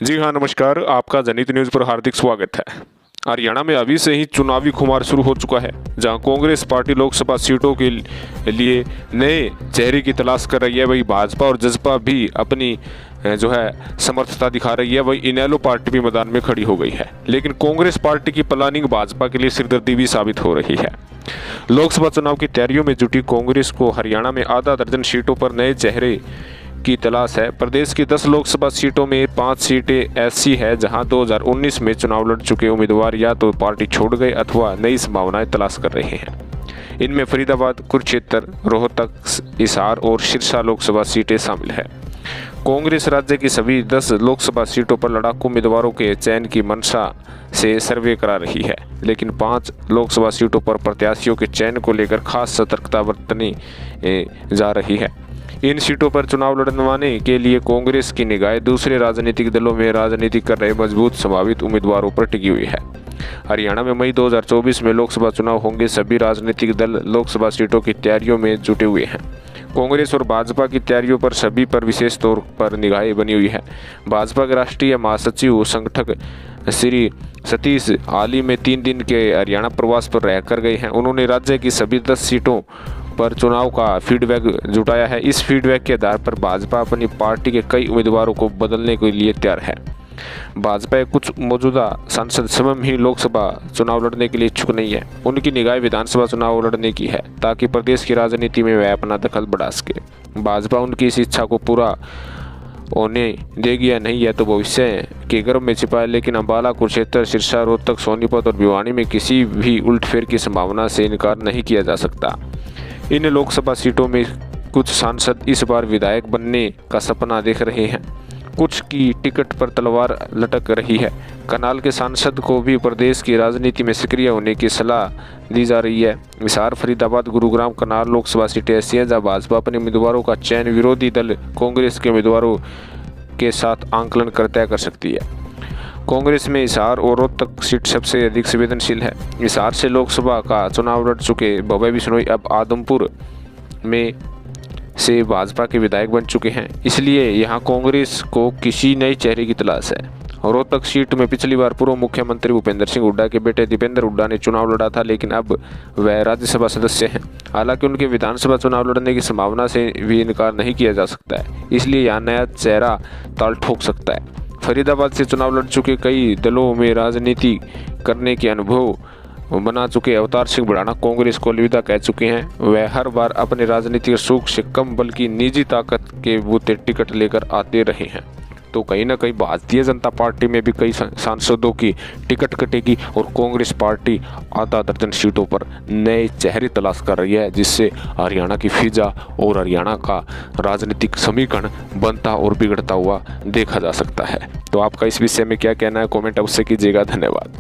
जी हाँ, नमस्कार। आपका जनहित न्यूज़ पर हार्दिक स्वागत है। हरियाणा में अभी से ही चुनावी खुमार शुरू हो चुका है, जहां कांग्रेस पार्टी लोकसभा सीटों के लिए नए चेहरे की तलाश कर रही है। वही भाजपा और जसपा भी अपनी समर्थता दिखा रही है। वही इनेलो पार्टी भी मैदान में खड़ी हो गई है, लेकिन कांग्रेस पार्टी की प्लानिंग भाजपा के लिए सिरदर्दी भी साबित हो रही है। लोकसभा चुनाव की तैयारियों में जुटी कांग्रेस को हरियाणा में आधा दर्जन सीटों पर नए चेहरे की तलाश है। प्रदेश की 10 लोकसभा सीटों में 5 सीटें ऐसी है जहां 2019 में चुनाव लड़ चुके उम्मीदवार या तो पार्टी छोड़ गए अथवा नई संभावनाएं तलाश कर रहे हैं। इनमें फरीदाबाद, कुरुक्षेत्र, रोहतक, हिसार और सिरसा लोकसभा सीटें शामिल है। कांग्रेस राज्य की सभी 10 लोकसभा सीटों पर लड़ाकू उम्मीदवारों के चयन की मंशा से सर्वे करा रही है, लेकिन 5 लोकसभा सीटों पर प्रत्याशियों के चयन को लेकर खास सतर्कता बरतनी जा रही है। इन सीटों पर चुनाव लड़वाने के लिए कांग्रेस की निगाहें दूसरे राजनीतिक दलों में राजनीति कर रहे मजबूत संभावित उम्मीदवारों पर टिकी हुई है। हरियाणा में मई 2024 में लोकसभा चुनाव होंगे। सभी राजनीतिक दल लोकसभा सीटों की तैयारियों में जुटे हुए हैं। कांग्रेस और भाजपा की तैयारियों पर सभी पर विशेष तौर पर निगाहें बनी हुई है। भाजपा के राष्ट्रीय महासचिव संगठक श्री सतीश हाल ही में 3 दिन के हरियाणा प्रवास पर रहकर गए हैं। उन्होंने राज्य की सभी 10 सीटों पर चुनाव का फीडबैक जुटाया है। इस फीडबैक के आधार पर भाजपा अपनी पार्टी के कई उम्मीदवारों को बदलने के लिए तैयार है। भाजपा के कुछ मौजूदा सांसद स्वयं ही लोकसभा चुनाव लड़ने के लिए इच्छुक नहीं है। उनकी निगाह विधानसभा चुनाव लड़ने की है, ताकि प्रदेश की राजनीति में वह अपना दखल बढ़ा सके। भाजपा उनकी इस इच्छा को पूरा होने देगी या नहीं, यह तो भविष्य के गर्भ में छिपा है। लेकिन अम्बाला, कुरुक्षेत्र, सिरसा, रोहतक, सोनीपत और भिवानी में किसी भी उलटफेर की संभावना से इनकार नहीं किया जा सकता। इन लोकसभा सीटों में कुछ सांसद इस बार विधायक बनने का सपना देख रहे हैं, कुछ की टिकट पर तलवार लटक रही है। करनाल के सांसद को भी प्रदेश की राजनीति में सक्रिय होने की सलाह दी जा रही है। हिसार, फरीदाबाद, गुरुग्राम, करनाल लोकसभा सीटें ऐसी हैं जहां भाजपा अपने उम्मीदवारों का चयन विरोधी दल कांग्रेस के उम्मीदवारों के साथ आंकलन कर तय कर सकती है। कांग्रेस में हिसार और रोहतक सीट सबसे अधिक संवेदनशील है। हिसार से लोकसभा का चुनाव लड़ चुके भव्य बिश्नोई अब आदमपुर में से भाजपा के विधायक बन चुके हैं, इसलिए यहां कांग्रेस को किसी नए चेहरे की तलाश है। रोहतक सीट में पिछली बार पूर्व मुख्यमंत्री भूपेंद्र सिंह हुड्डा के बेटे दीपेंद्र हुड्डा ने चुनाव लड़ा था, लेकिन अब वह राज्यसभा सदस्य हैं। हालांकि उनके विधानसभा चुनाव लड़ने की संभावना से भी इनकार नहीं किया जा सकता है, इसलिए यहाँ नया चेहरा ताल ठोक सकता है। फरीदाबाद से चुनाव लड़ चुके, कई दलों में राजनीति करने के अनुभव बना चुके अवतार सिंह भड़ाना कांग्रेस को अलविदा कह चुके हैं। वह हर बार अपने राजनीतिक सुख से कम बल्कि निजी ताकत के बूते टिकट लेकर आते रहे हैं। तो कहीं ना कहीं भारतीय जनता पार्टी में भी कई सांसदों की टिकट कटेगी और कांग्रेस पार्टी आधा दर्जन सीटों पर नए चेहरे तलाश कर रही है, जिससे हरियाणा की फिजा और हरियाणा का राजनीतिक समीकरण बनता और बिगड़ता हुआ देखा जा सकता है। तो आपका इस विषय में क्या कहना है, कमेंट अवश्य कीजिएगा। धन्यवाद।